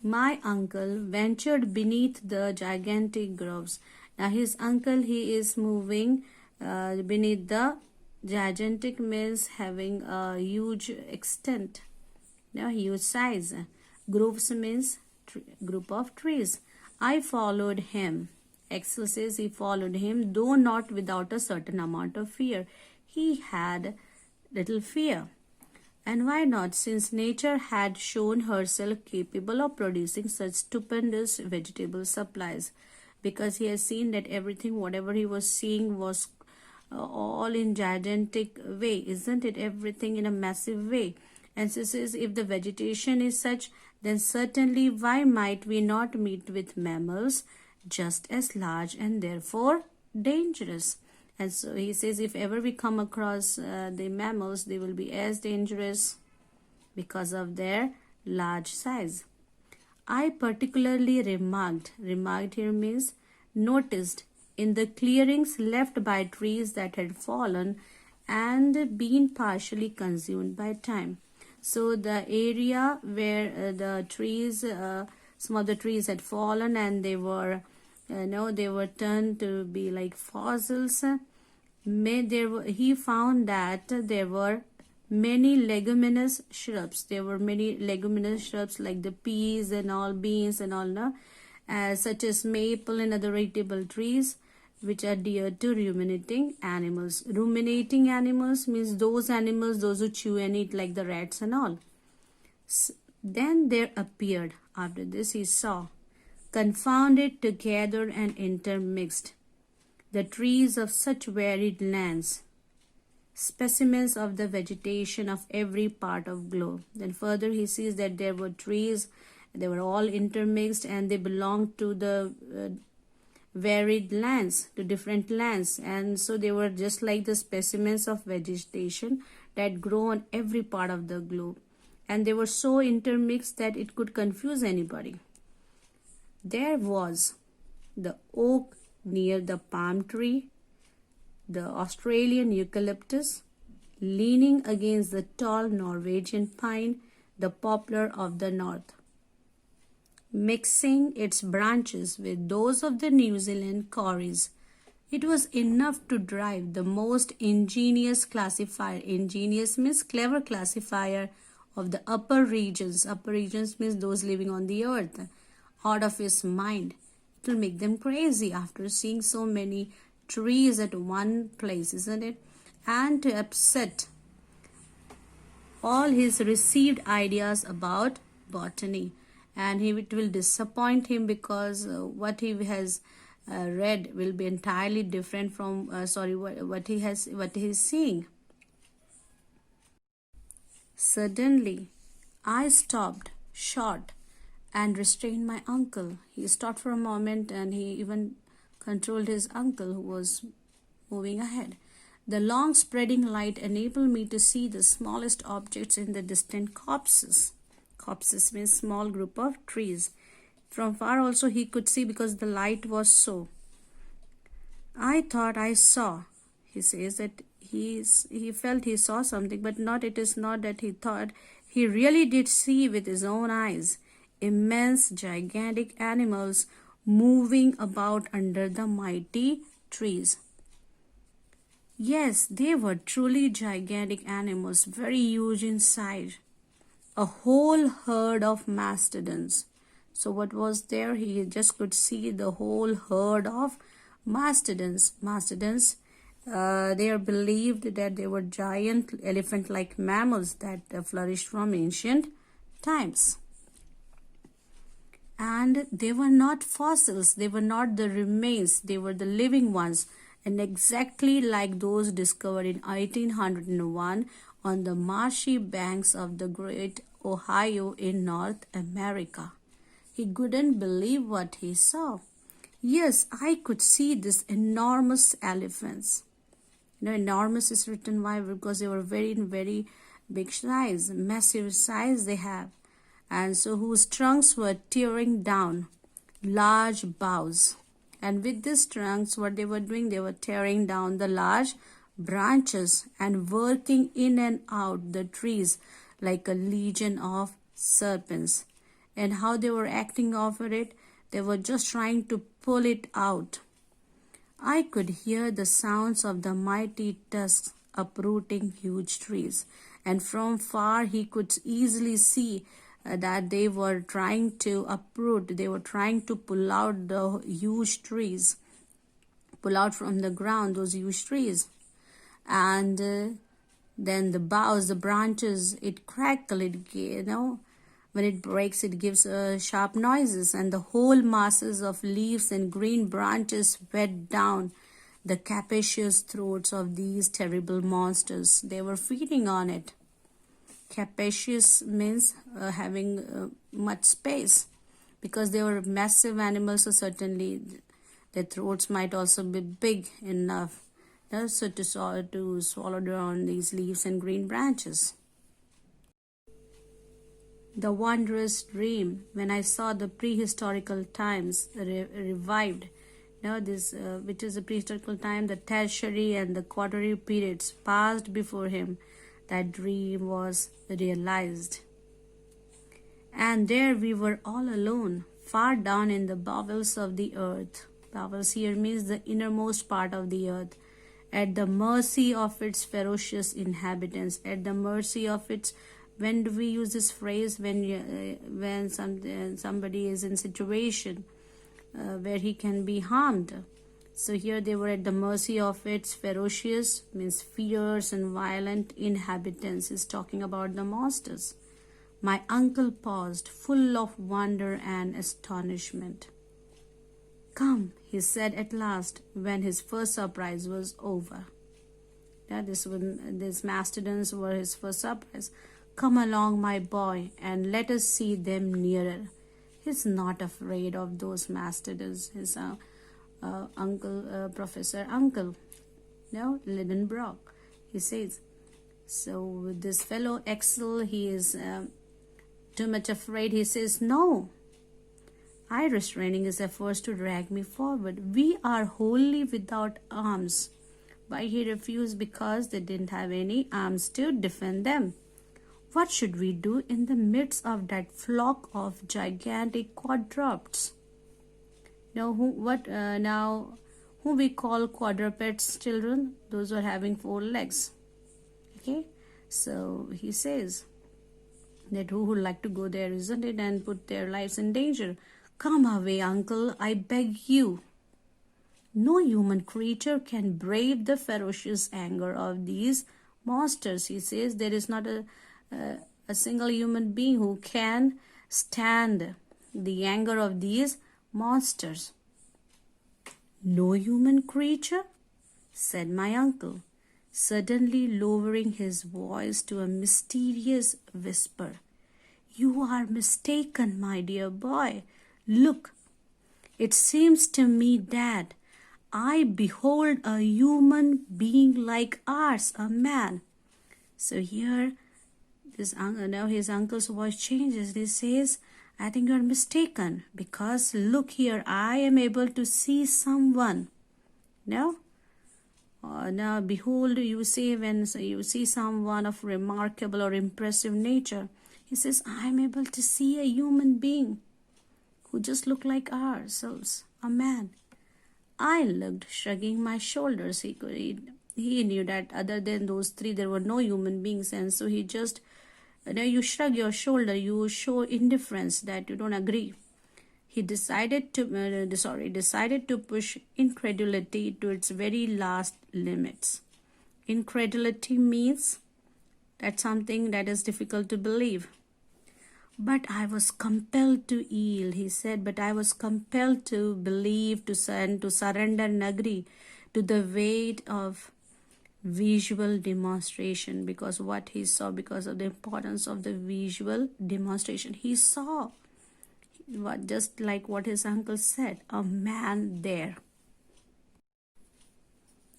My uncle ventured beneath the gigantic groves. Now his uncle, he is moving beneath the gigantic, means having a huge extent, huge size. Groves means group of trees. I followed him. Axel says he followed him, though not without a certain amount of fear. He had little fear. And why not, since nature had shown herself capable of producing such stupendous vegetable supplies? Because he has seen that everything, whatever he was seeing, was all in gigantic way, isn't it? Everything in a massive way. And so says, if the vegetation is such, then certainly why might we not meet with mammals just as large and therefore dangerous? And so he says, if ever we come across the mammals, they will be as dangerous because of their large size. I particularly remarked here means noticed, in the clearings left by trees that had fallen and been partially consumed by time. So the area where the trees, some of the trees had fallen and they were, they were turned to be like fossils. He found that there were many leguminous shrubs. There were many leguminous shrubs like the peas and all, beans and all, no? Such as maple and other eatable trees, which are dear to ruminating animals. Ruminating animals means those animals, those who chew and eat, like the rats and all. Then there appeared, after this he saw, confounded together and intermixed, the trees of such varied lands, specimens of the vegetation of every part of globe. Then further he sees that there were trees, they were all intermixed and they belonged to the varied lands, to different lands, and so they were just like the specimens of vegetation that grow on every part of the globe, and they were so intermixed that it could confuse anybody. There was the oak near the palm tree, the Australian eucalyptus leaning against the tall Norwegian pine, the poplar of the north, mixing its branches with those of the New Zealand corys. It was enough to drive the most ingenious classifier, ingenious means clever classifier, of the upper regions means those living on the earth, out of his mind. It will make them crazy after seeing so many trees at one place, isn't it? And to upset all his received ideas about botany. And it will disappoint him because what he has read will be entirely different from what he is seeing. Suddenly I stopped short and restrained my uncle. He stopped for a moment and he even controlled his uncle, who was moving ahead. The long spreading light enabled me to see the smallest objects in the distant copses. Copses means small group of trees. From far also he could see because the light was so. I thought I saw. He says that he felt he saw something, but it is not that he thought. He really did see with his own eyes immense gigantic animals moving about under the mighty trees. Yes, they were truly gigantic animals, very huge in size. A whole herd of mastodons. So what was there? He just could see the whole herd of mastodons. Mastodons, they are believed that they were giant elephant-like mammals that flourished from ancient times. And they were not fossils, they were not the remains, they were the living ones, and exactly like those discovered in 1801 on the marshy banks of the great Ohio in North America. He couldn't believe what he saw. Yes, I could see these enormous elephants. Enormous is written why? Because they were very, very big size, massive size they have. And so whose trunks were tearing down large boughs. And with these trunks, what they were doing, they were tearing down the large branches and working in and out the trees like a legion of serpents. and how they were acting over it. They were just trying to pull it out. I could hear the sounds of the mighty tusks uprooting huge trees, and from far he could easily see that they were trying to uproot, they were trying to pull out the huge trees, pull out from the ground those huge trees. And then the boughs, the branches, it crackle, when it breaks, it gives sharp noises, and the whole masses of leaves and green branches wet down the capacious throats of these terrible monsters. They were feeding on it. Capacious means having much space, because they were massive animals, so certainly their throats might also be big enough so to swallow down these leaves and green branches. The wondrous dream, when I saw the prehistorical times revived, which is the prehistorical time, the tertiary and the quaternary periods passed before him, that dream was realized. And there we were all alone, far down in the bowels of the earth. Bowels here means the innermost part of the earth, at the mercy of its ferocious inhabitants, at the mercy of its. When do we use this phrase? When somebody is in situation where he can be harmed. So here they were at the mercy of its ferocious, means fierce and violent inhabitants. Is talking about the monsters. My uncle paused, full of wonder and astonishment. Come, he said at last, when his first surprise was over. These mastodons were his first surprise. Come along, my boy, and let us see them nearer. He's not afraid of those mastodons. His uncle, Professor Uncle, Lidenbrock, he says. So this fellow Axel, he is too much afraid. He says, no. I restraining his efforts to drag me forward. We are wholly without arms. But he refused because they didn't have any arms to defend them. What should we do in the midst of that flock of gigantic quadrupeds? Who we call quadrupeds, children? Those who are having 4 legs. Okay, so he says that who would like to go there, isn't it, and put their lives in danger? Come away, uncle, I beg you. No human creature can brave the ferocious anger of these monsters. He says there is not a single human being who can stand the anger of these monsters. No human creature? Said my uncle, suddenly lowering his voice to a mysterious whisper. You are mistaken, my dear boy. Look, it seems to me that I behold a human being like ours, a man. So here, now his uncle's voice changes. He says, I think you are mistaken, because look here, I am able to see someone. Now behold, you say, when you see someone of remarkable or impressive nature, he says, I am able to see a human being who just looked like ourselves, a man. I looked, shrugging my shoulders. He knew that other than those 3, there were no human beings, and so he just, you shrug your shoulder, you show indifference, that you don't agree. He decided to push incredulity to its very last limits. Incredulity means that's something that is difficult to believe. But I was compelled to yield, he said, but I was compelled to believe, to surrender and agree to the weight of visual demonstration, because what he saw, because of the importance of the visual demonstration. He saw, just like what his uncle said, a man there.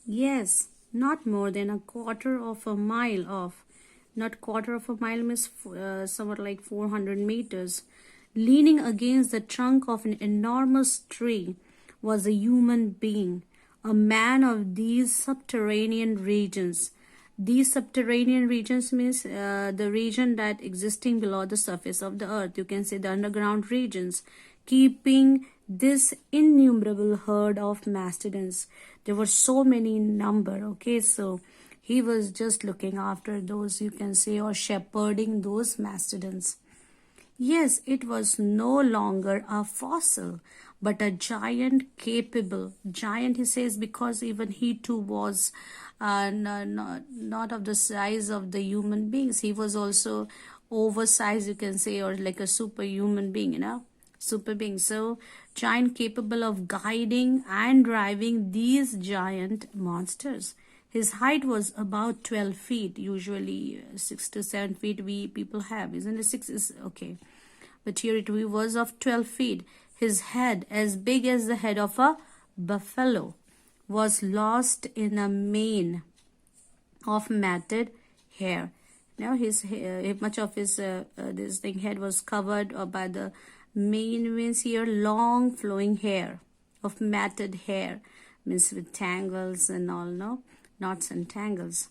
Yes, not more than a quarter of a mile off. Not quarter of a mile means somewhat like 400 meters. Leaning against the trunk of an enormous tree was a human being, a man of these subterranean regions. These subterranean regions means the region that existing below the surface of the earth. You can say the underground regions, keeping this innumerable herd of mastodons. There were so many in number. Okay, so he was just looking after those, you can say, or shepherding those mastodons. Yes, it was no longer a fossil, but a giant capable. Giant, he says, because even he too was not of the size of the human beings. He was also oversized, you can say, or like a superhuman being, super being. So, giant capable of guiding and driving these giant monsters. His height was about 12 feet, usually 6 to 7 feet we people have, isn't it? 6 is okay. But here it was of 12 feet. His head, as big as the head of a buffalo, was lost in a mane of matted hair. Now his much of his this thing head was covered by the mane, means here long flowing hair of matted hair, means with tangles and all, no knots and tangles.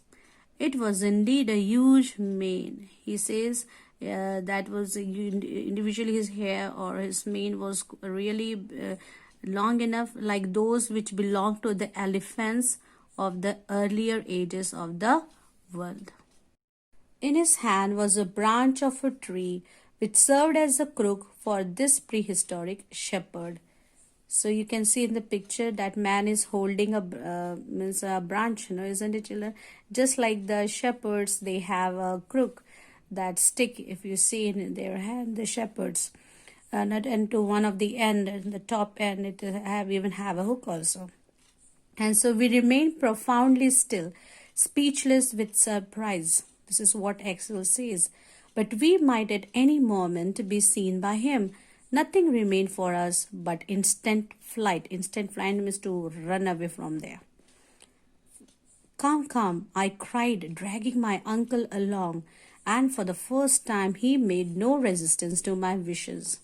It was indeed a huge mane. He says that was individually his hair or his mane was really long enough, like those which belong to the elephants of the earlier ages of the world. In his hand was a branch of a tree which served as a crook for this prehistoric shepherd. So you can see in the picture that man is holding a means a branch, isn't it, children? Just like the shepherds, they have a crook, that stick. If you see in their hand, the shepherds, and to one of the end, the top end, it even have a hook also. And so we remain profoundly still, speechless with surprise. This is what Axel says. But we might at any moment be seen by him. Nothing remained for us but instant flight. Instant flight means to run away from there. Come, come, I cried, dragging my uncle along, and for the first time he made no resistance to my wishes.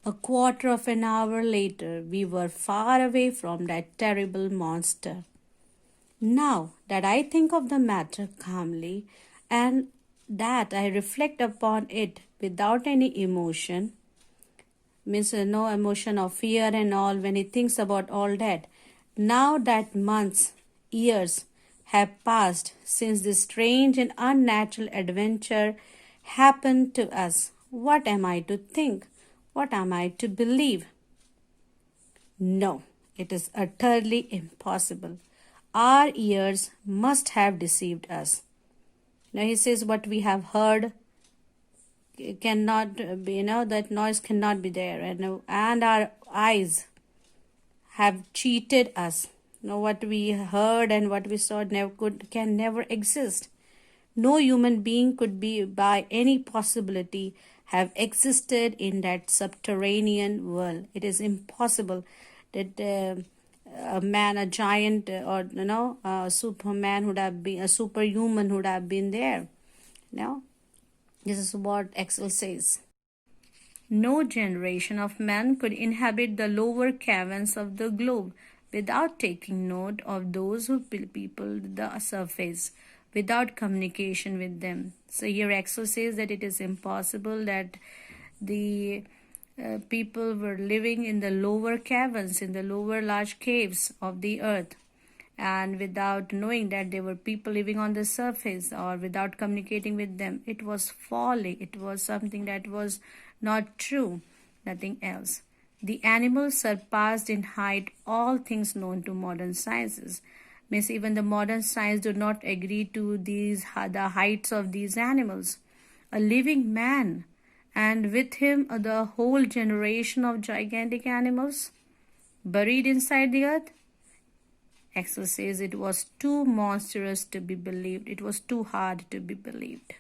A quarter of an hour later, we were far away from that terrible monster. Now that I think of the matter calmly, and that I reflect upon it without any emotion, means no emotion of fear and all when he thinks about all that. Now that months, years have passed since this strange and unnatural adventure happened to us, what am I to think? What am I to believe? No, it is utterly impossible. Our ears must have deceived us. Now he says what we have heard cannot be, that noise cannot be there, and our eyes have cheated us. What we heard and what we saw can never exist. No human being could be by any possibility have existed in that subterranean world. It is impossible that a man, a giant, or a superman would have been, a superhuman would have been there. This is what Axel says. No generation of men could inhabit the lower caverns of the globe without taking note of those who peopled the surface, without communication with them. So here Axel says that it is impossible that the people were living in the lower caverns, in the lower large caves of the earth, and without knowing that there were people living on the surface, or without communicating with them. It was folly. It was something that was not true, nothing else. The animals surpassed in height all things known to modern sciences. Means even the modern science do not agree to the heights of these animals. A living man, and with him the whole generation of gigantic animals buried inside the earth. Axel says it was too monstrous to be believed. It was too hard to be believed.